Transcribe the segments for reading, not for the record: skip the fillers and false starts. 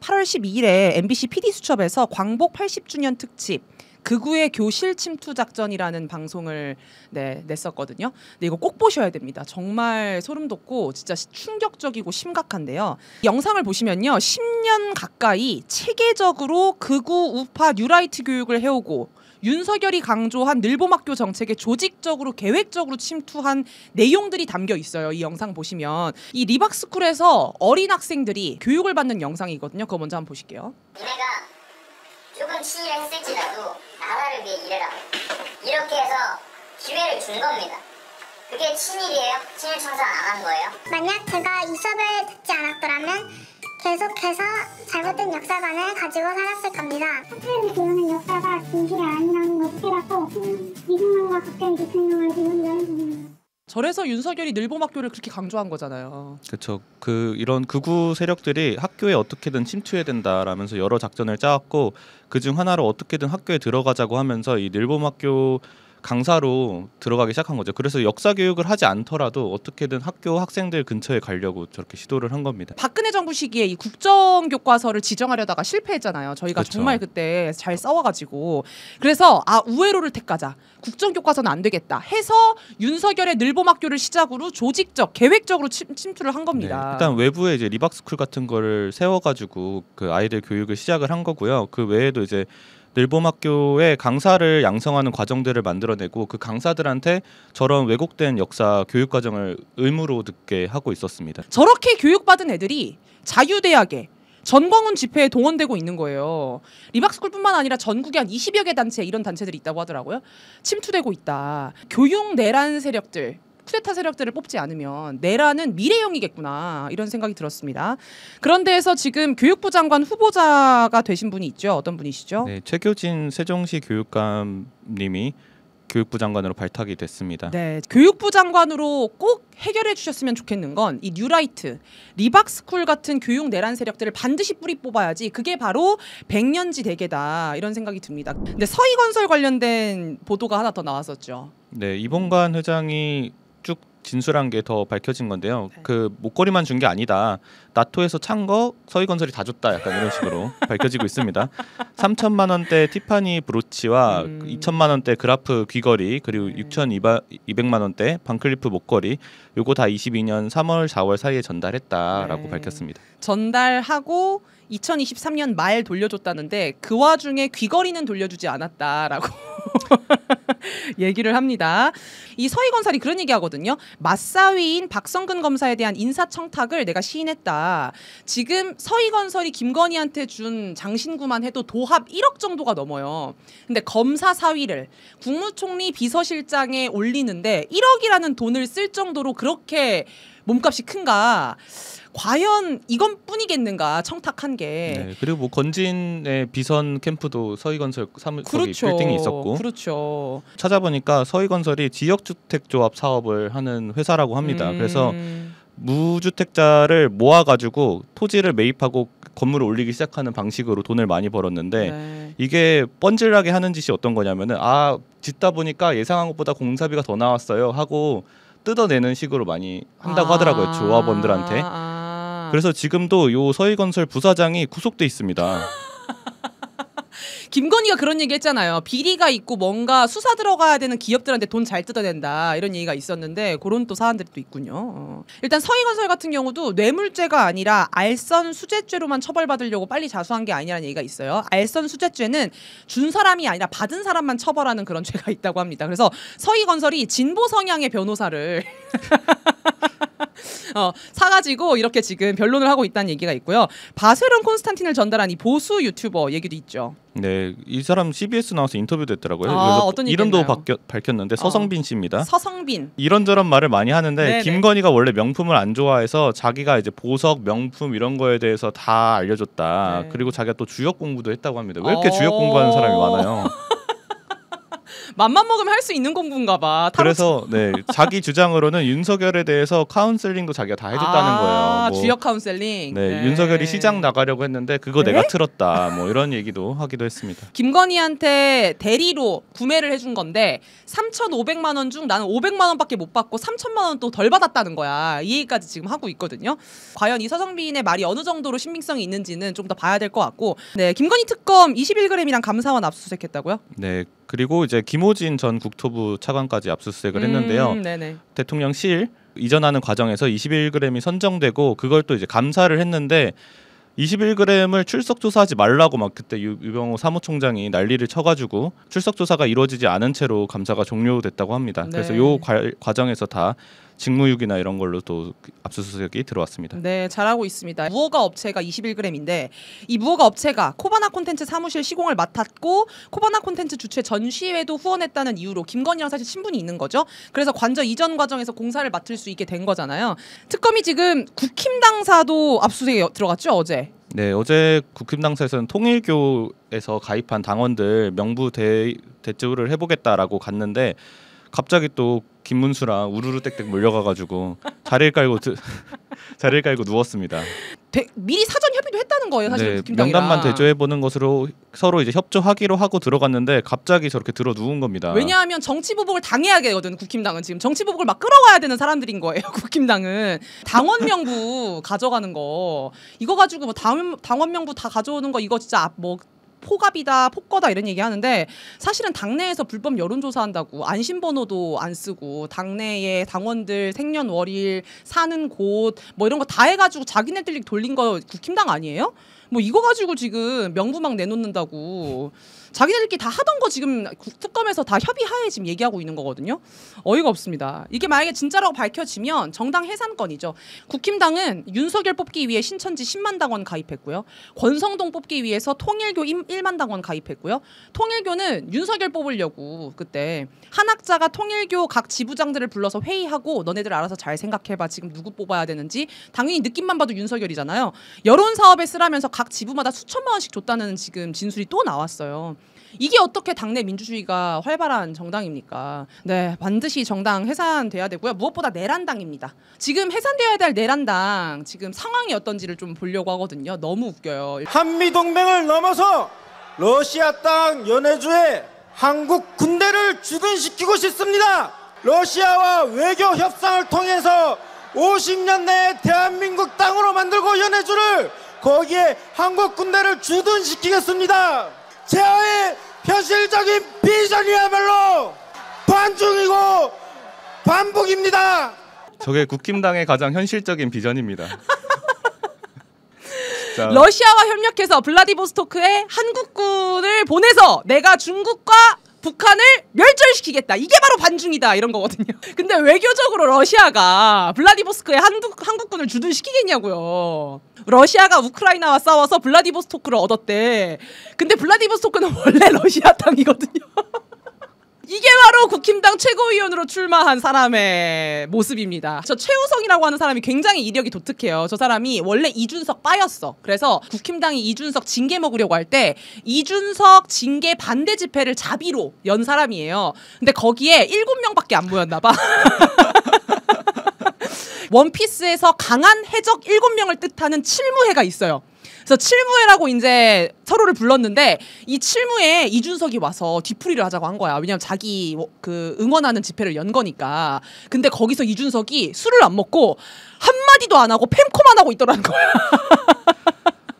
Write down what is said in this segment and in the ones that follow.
8월 12일에 MBC PD수첩에서 광복 80주년 특집 극우의 교실 침투 작전이라는 방송을 냈었거든요. 근데 이거 꼭 보셔야 됩니다. 정말 소름 돋고 진짜 충격적이고 심각한데요. 영상을 보시면요. 10년 가까이 체계적으로 극우 우파 뉴라이트 교육을 해오고 윤석열이 강조한 늘봄학교 정책에 조직적으로 계획적으로 침투한 내용들이 담겨 있어요. 이 영상 보시면 이 리박스쿨에서 어린 학생들이 교육을 받는 영상이거든요. 그거 먼저 한번 보실게요. 니네가 조금 친일을 했을지라도 나라를 위해 일해라. 이렇게 해서 기회를 준 겁니다. 그게 친일이에요? 친일 청산 안 한 거예요? 만약 제가 이 수업을 듣지 않았더라면 계속해서 잘못된 역사관을 가지고 살았을 겁니다. 학생들이 배우는 역사가 진실이 아니라는 것을 깨닫고 이승만과 박정희 대통령을 배운다는 저래서 윤석열이 늘봄학교를 그렇게 강조한 거잖아요. 그렇죠. 이런 극우 세력들이 학교에 어떻게든 침투해야 된다라면서 여러 작전을 짜왔고 그중 하나로 어떻게든 학교에 들어가자고 하면서 이 늘봄학교 강사로 들어가기 시작한 거죠. 그래서 역사 교육을 하지 않더라도 어떻게든 학교 학생들 근처에 가려고 저렇게 시도를 한 겁니다. 박근혜 정부 시기에 이 국정교과서를 지정하려다가 실패했잖아요. 저희가 그쵸. 정말 그때 잘 싸워가지고 그래서 우회로를 택하자. 국정교과서는 안 되겠다 해서 윤석열의 늘봄학교를 시작으로 조직적, 계획적으로 침투를 한 겁니다. 네, 일단 외부에 이제 리박스쿨 같은 거를 세워가지고 그 아이들 교육을 시작을 한 거고요. 그 외에도 이제 늘봄학교의 강사를 양성하는 과정들을 만들어내고 그 강사들한테 저런 왜곡된 역사 교육 과정을 의무로 듣게 하고 있었습니다. 저렇게 교육받은 애들이 자유대학에 전광훈 집회에 동원되고 있는 거예요. 리박스쿨뿐만 아니라 전국에 한 20여 개 단체 이런 단체들이 있다고 하더라고요. 침투되고 있다. 교육 내란 세력들 쿠데타 세력들을 뽑지 않으면 내란은 미래형이겠구나 이런 생각이 들었습니다. 그런데에서 지금 교육부 장관 후보자가 되신 분이 있죠. 어떤 분이시죠? 네, 최교진 세종시 교육감님이 교육부 장관으로 발탁이 됐습니다. 네, 교육부 장관으로 꼭 해결해 주셨으면 좋겠는 건 이 뉴라이트, 리박스쿨 같은 교육 내란 세력들을 반드시 뿌리 뽑아야지 그게 바로 백년지 대계다 이런 생각이 듭니다. 근데 서희건설 관련된 보도가 하나 더 나왔었죠. 네, 이봉관 회장이 쭉 진술한 게 더 밝혀진 건데요. 네. 그 목걸이만 준 게 아니다. 나토에서 찬 거 서희건설이 다 줬다. 약간 이런 식으로 밝혀지고 있습니다. 3천만 원대 티파니 브로치와 2천만 원대 그라프 귀걸이 그리고 6,200만 원대 반클리프 목걸이 요거 다 22년 3월 4월 사이에 전달했다라고 네. 밝혔습니다. 전달하고 2023년 말 돌려줬다는데 그 와중에 귀걸이는 돌려주지 않았다라고 얘기를 합니다. 이 서희건설이 그런 얘기하거든요. 맞사위인 박성근 검사에 대한 인사청탁을 내가 시인했다. 지금 서희건설이 김건희한테 준 장신구만 해도 도합 1억 정도가 넘어요. 근데 검사 사위를 국무총리 비서실장에 올리는데 1억이라는 돈을 쓸 정도로 그렇게 몸값이 큰가? 과연 이건 뿐이겠는가 청탁한 게. 네, 그리고 뭐 건진의 비선 캠프도 서희건설 거기 빌딩이 있었고. 그렇죠. 찾아보니까 서희건설이 지역주택조합 사업을 하는 회사라고 합니다. 그래서 무주택자를 모아가지고 토지를 매입하고 건물을 올리기 시작하는 방식으로 돈을 많이 벌었는데 네. 이게 뻔질나게 하는 짓이 어떤 거냐면은 짓다 보니까 예상한 것보다 공사비가 더 나왔어요 하고 뜯어내는 식으로 많이 한다고 하더라고요. 조합원들한테. 그래서 지금도 요 서희건설 부사장이 구속돼 있습니다. 김건희가 그런 얘기 했잖아요. 비리가 있고 뭔가 수사 들어가야 되는 기업들한테 돈 잘 뜯어낸다 이런 얘기가 있었는데 그런 또 사안들이 또 있군요. 일단 서희건설 같은 경우도 뇌물죄가 아니라 알선수재죄로만 처벌받으려고 빨리 자수한 게 아니라는 얘기가 있어요. 알선수재죄는 준 사람이 아니라 받은 사람만 처벌하는 그런 죄가 있다고 합니다. 그래서 서희건설이 진보 성향의 변호사를 사가지고 이렇게 지금 변론을 하고 있다는 얘기가 있고요. 바세론 콘스탄틴을 전달한 이 보수 유튜버 얘기도 있죠. 네, 이 사람 CBS 나와서 인터뷰도 했더라고요. 아, 그래서 어떤 이름도 얘기했나요? 밝혔는데 서성빈 씨입니다. 서성빈. 이런저런 말을 많이 하는데 네네. 김건희가 원래 명품을 안 좋아해서 자기가 이제 보석, 명품 이런 거에 대해서 다 알려줬다. 네. 그리고 자기가 또 주역 공부도 했다고 합니다. 왜 이렇게 주역 공부하는 사람이 많아요? 맘만 먹으면 할 수 있는 공부인가 봐. 그래서 네, 자기 주장으로는 윤석열에 대해서 카운셀링도 자기가 다 해줬다는 거예요. 뭐, 주역 카운셀링. 네, 윤석열이 시장 나가려고 했는데 그거 네? 내가 틀었다. 뭐 이런 얘기도 하기도 했습니다. 김건희한테 대리로 구매를 해준 건데 3,500만 원 중 나는 500만 원밖에 못 받고 3,000만 원 또 덜 받았다는 거야. 이 얘기까지 지금 하고 있거든요. 과연 이 서정빈의 말이 어느 정도로 신빙성이 있는지는 좀 더 봐야 될 것 같고. 네, 김건희 특검 21g이랑 감사원 압수수색했다고요? 네, 그리고 이제 김호진 전 국토부 차관까지 압수수색을 했는데요. 네네. 대통령실 이전하는 과정에서 21g이 선정되고 그걸 또 이제 감사를 했는데 21g을 출석 조사하지 말라고 막 그때 유병호 사무총장이 난리를 쳐가지고 출석 조사가 이루어지지 않은 채로 감사가 종료됐다고 합니다. 네. 그래서 요 과정에서 다 직무유기나 이런 걸로 또 압수수색이 들어왔습니다. 네, 잘하고 있습니다. 무허가 업체가 21g인데 이 무허가 업체가 코바나 콘텐츠 사무실 시공을 맡았고 코바나 콘텐츠 주최 전시회도 후원했다는 이유로 김건희랑 사실 친분이 있는 거죠. 그래서 관저 이전 과정에서 공사를 맡을 수 있게 된 거잖아요. 특검이 지금 국힘당사도 압수수색에 들어갔죠, 어제. 네, 어제 국힘당사에서는 통일교에서 가입한 당원들 명부 대조를 해보겠다라고 갔는데 갑자기 또 김문수랑 우르르 땡땡 몰려가가지고 자리를 깔고 누웠습니다. 미리 사전 협의도 했다는 거예요, 사실 네, 국힘당이랑. 명단만 대조해 보는 것으로 서로 이제 협조하기로 하고 들어갔는데 갑자기 저렇게 들어 누운 겁니다. 왜냐하면 정치 보복을 당해야 되거든. 국힘당은 지금 정치 보복을 막 끌어와야 되는 사람들인 거예요. 국힘당은 당원 명부 가져가는 거 이거 가지고 뭐 당원 명부 다 가져오는 거 이거 진짜 뭐 포갑이다, 폭거다 이런 얘기하는데 사실은 당내에서 불법 여론조사한다고 안심번호도 안 쓰고 당내에 당원들 생년월일 사는 곳 뭐 이런 거 다 해가지고 자기네들이 돌린 거 국힘당 아니에요? 뭐 이거 가지고 지금 명부 막 내놓는다고 자기네들끼리 다 하던 거 지금 특검에서 다 협의하에 지금 얘기하고 있는 거거든요. 어이가 없습니다. 이게 만약에 진짜라고 밝혀지면 정당 해산건이죠. 국힘당은 윤석열 뽑기 위해 신천지 10만 당원 가입했고요. 권성동 뽑기 위해서 통일교 1만 당원 가입했고요. 통일교는 윤석열 뽑으려고 그때 한학자가 통일교 각 지부장들을 불러서 회의하고 너네들 알아서 잘 생각해봐. 지금 누구 뽑아야 되는지. 당연히 느낌만 봐도 윤석열이잖아요. 여론 사업에 쓰라면서 각 지부마다 수천만 원씩 줬다는 지금 진술이 또 나왔어요. 이게 어떻게 당내 민주주의가 활발한 정당입니까? 네, 반드시 정당 해산돼야 되고요. 무엇보다 내란당입니다. 지금 해산돼야 될 내란당 지금 상황이 어떤지를 좀 보려고 하거든요. 너무 웃겨요. 한미동맹을 넘어서 러시아 땅 연해주에 한국 군대를 주둔시키고 싶습니다. 러시아와 외교 협상을 통해서 50년 내에 대한민국 땅으로 만들고 연해주를 거기에 한국 군대를 주둔시키겠습니다. 제아의 현실적인 비전이야말로 반중이고 반복입니다. 저게 국힘당의 가장 현실적인 비전입니다. 자, 러시아와 협력해서 블라디보스토크에 한국군을 보내서 내가 중국과 북한을 멸절시키겠다. 이게 바로 반중이다. 이런 거거든요. 근데 외교적으로 러시아가 블라디보스토크에 한국군을 주둔시키겠냐고요. 러시아가 우크라이나와 싸워서 블라디보스토크를 얻었대. 근데 블라디보스토크는 원래 러시아 땅이거든요. 이게 바로 국힘당 최고위원으로 출마한 사람의 모습입니다. 저 최우성이라고 하는 사람이 굉장히 이력이 독특해요. 저 사람이 원래 이준석 빠였어. 그래서 국힘당이 이준석 징계 먹으려고 할 때 이준석 징계 반대 집회를 자비로 연 사람이에요. 근데 거기에 7명밖에 안 모였나 봐. 원피스에서 강한 해적 7명을 뜻하는 칠무회가 있어요. 그래서 칠무회라고 이제 서로를 불렀는데 이 칠무회에 이준석이 와서 뒤풀이를 하자고 한 거야. 왜냐면 자기 그 응원하는 집회를 연 거니까. 근데 거기서 이준석이 술을 안 먹고 한마디도 안 하고 팸코만 하고 있더라는 거야.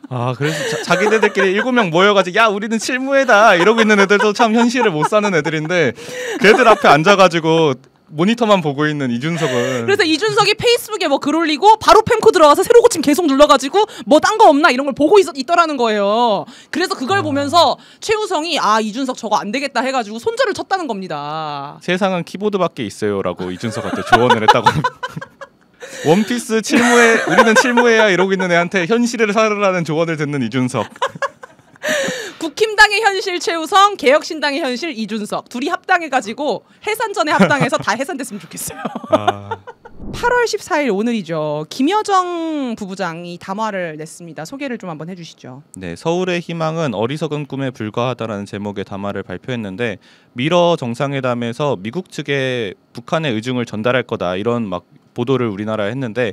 아, 그래서 자기네들끼리 7명 모여가지고 야 우리는 칠무회다 이러고 있는 애들도 참 현실을 못 사는 애들인데 걔들 앞에 앉아가지고 모니터만 보고 있는 이준석은. 그래서 이준석이 페이스북에 뭐 글 올리고 바로 팸코 들어가서 새로 고침 계속 눌러가지고 뭐 딴 거 없나 이런 걸 보고 있더라는 거예요. 그래서 그걸 보면서 최우성이 아 이준석 저거 안 되겠다 해가지고 손절을 쳤다는 겁니다. 세상은 키보드밖에 있어요라고 이준석한테 조언을 했다고. 원피스 칠무회 우리는 칠무회야 이러고 있는 애한테 현실을 살으라는 조언을 듣는 이준석. 국힘당의 현실 최우성, 개혁신당의 현실 이준석 둘이 합당해가지고 해산 전에 합당해서 다 해산됐으면 좋겠어요. 8월 14일 오늘이죠. 김여정 부부장이 담화를 냈습니다. 소개를 좀 한번 해주시죠. 네, 서울의 희망은 어리석은 꿈에 불과하다라는 제목의 담화를 발표했는데 미러 정상회담에서 미국 측에 북한의 의중을 전달할 거다 이런 막 보도를 우리나라에 했는데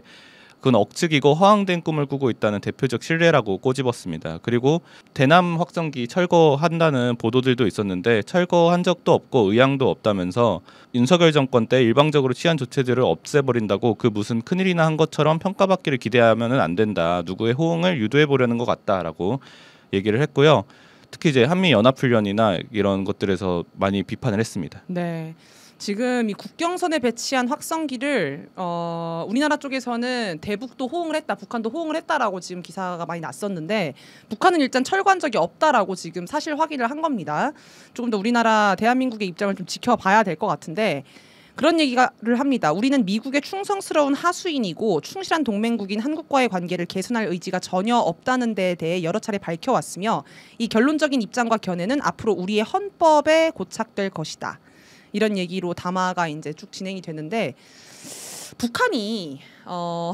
그건 억측이고 허황된 꿈을 꾸고 있다는 대표적 신뢰라고 꼬집었습니다. 그리고 대남 확성기 철거한다는 보도들도 있었는데 철거한 적도 없고 의향도 없다면서 윤석열 정권 때 일방적으로 취한 조치들을 없애버린다고 그 무슨 큰일이나 한 것처럼 평가받기를 기대하면 안 된다. 누구의 호응을 유도해 보려는 것 같다라고 얘기를 했고요. 특히 이제 한미 연합훈련이나 이런 것들에서 많이 비판을 했습니다. 네. 지금 이 국경선에 배치한 확성기를 우리나라 쪽에서는 대북도 호응을 했다, 북한도 호응을 했다라고 지금 기사가 많이 났었는데 북한은 일단 철거한 적이 없다라고 지금 사실 확인을 한 겁니다. 조금 더 우리나라 대한민국의 입장을 좀 지켜봐야 될 것 같은데 그런 얘기를 합니다. 우리는 미국의 충성스러운 하수인이고 충실한 동맹국인 한국과의 관계를 개선할 의지가 전혀 없다는 데에 대해 여러 차례 밝혀왔으며 이 결론적인 입장과 견해는 앞으로 우리의 헌법에 고착될 것이다. 이런 얘기로 담화가 이제 쭉 진행이 되는데 북한이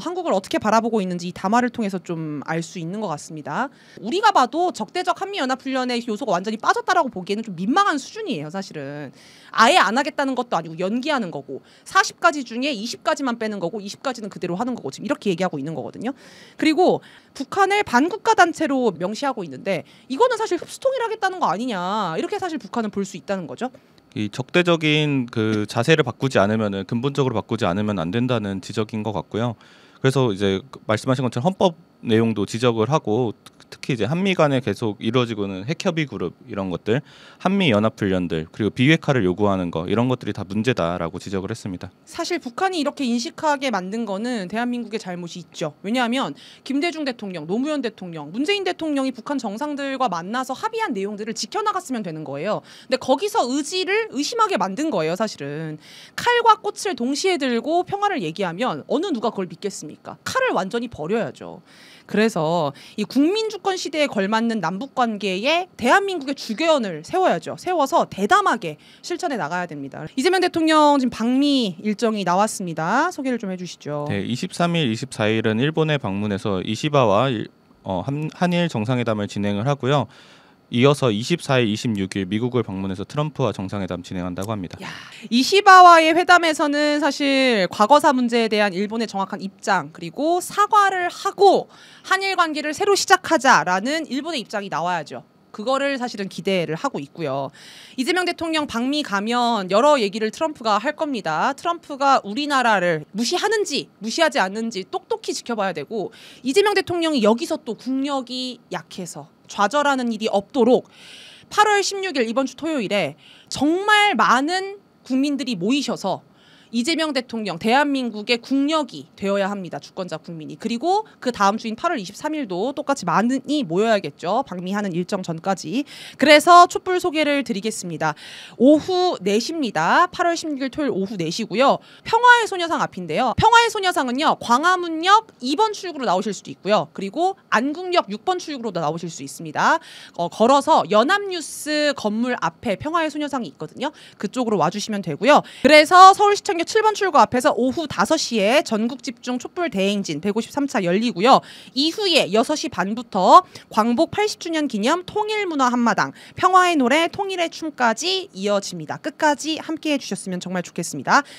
한국을 어떻게 바라보고 있는지 이 담화를 통해서 좀 알 수 있는 것 같습니다. 우리가 봐도 적대적 한미연합훈련의 요소가 완전히 빠졌다라고 보기에는 좀 민망한 수준이에요. 사실은 아예 안 하겠다는 것도 아니고 연기하는 거고 40가지 중에 20가지만 빼는 거고 20가지는 그대로 하는 거고 지금 이렇게 얘기하고 있는 거거든요. 그리고 북한을 반국가 단체로 명시하고 있는데 이거는 사실 흡수통일하겠다는 거 아니냐 이렇게 사실 북한은 볼 수 있다는 거죠. 이 적대적인 그 자세를 바꾸지 않으면은 근본적으로 바꾸지 않으면 안 된다는 지적인 것 같고요. 그래서 이제 말씀하신 것처럼 헌법 내용도 지적을 하고 특히 이제 한미 간에 계속 이루어지고는 핵협의 그룹 이런 것들, 한미 연합훈련들 그리고 비핵화를 요구하는 거 이런 것들이 다 문제다라고 지적을 했습니다. 사실 북한이 이렇게 인식하게 만든 거는 대한민국의 잘못이 있죠. 왜냐하면 김대중 대통령, 노무현 대통령, 문재인 대통령이 북한 정상들과 만나서 합의한 내용들을 지켜나갔으면 되는 거예요. 근데 거기서 의지를 의심하게 만든 거예요. 사실은 칼과 꽃을 동시에 들고 평화를 얘기하면 어느 누가 그걸 믿겠습니까? 칼을 완전히 버려야죠. 그래서 이 국민주권 시대에 걸맞는 남북관계에 대한민국의 주견을 세워야죠. 세워서 대담하게 실천해 나가야 됩니다. 이재명 대통령 지금 방미 일정이 나왔습니다. 소개를 좀 해주시죠. 네, 23일, 24일은 일본에 방문해서 이시바와 한일 정상회담을 진행을 하고요. 이어서 24일, 26일 미국을 방문해서 트럼프와 정상회담 진행한다고 합니다. 야, 이시바와의 회담에서는 사실 과거사 문제에 대한 일본의 정확한 입장 그리고 사과를 하고 한일 관계를 새로 시작하자라는 일본의 입장이 나와야죠. 그거를 사실은 기대를 하고 있고요. 이재명 대통령 방미 가면 여러 얘기를 트럼프가 할 겁니다. 트럼프가 우리나라를 무시하는지 무시하지 않는지 똑똑히 지켜봐야 되고 이재명 대통령이 여기서 또 국력이 약해서 좌절하는 일이 없도록 8월 16일 이번 주 토요일에 정말 많은 국민들이 모이셔서 이재명 대통령 대한민국의 국력이 되어야 합니다. 주권자 국민이. 그리고 그 다음 주인 8월 23일도 똑같이 많이 모여야겠죠. 방미하는 일정 전까지. 그래서 촛불 소개를 드리겠습니다. 오후 4시입니다. 8월 16일 토요일 오후 4시고요. 평화의 소녀상 앞인데요. 평화의 소녀상은요. 광화문역 2번 출구로 나오실 수도 있고요. 그리고 안국역 6번 출구로도 나오실 수 있습니다. 걸어서 연합뉴스 건물 앞에 평화의 소녀상이 있거든요. 그쪽으로 와주시면 되고요. 그래서 서울시청 7번 출구 앞에서 오후 5시에 전국 집중 촛불 대행진 153차 열리고요. 이후에 6시 반부터 광복 80주년 기념 통일문화 한마당, 평화의 노래, 통일의 춤까지 이어집니다. 끝까지 함께해 주셨으면 정말 좋겠습니다.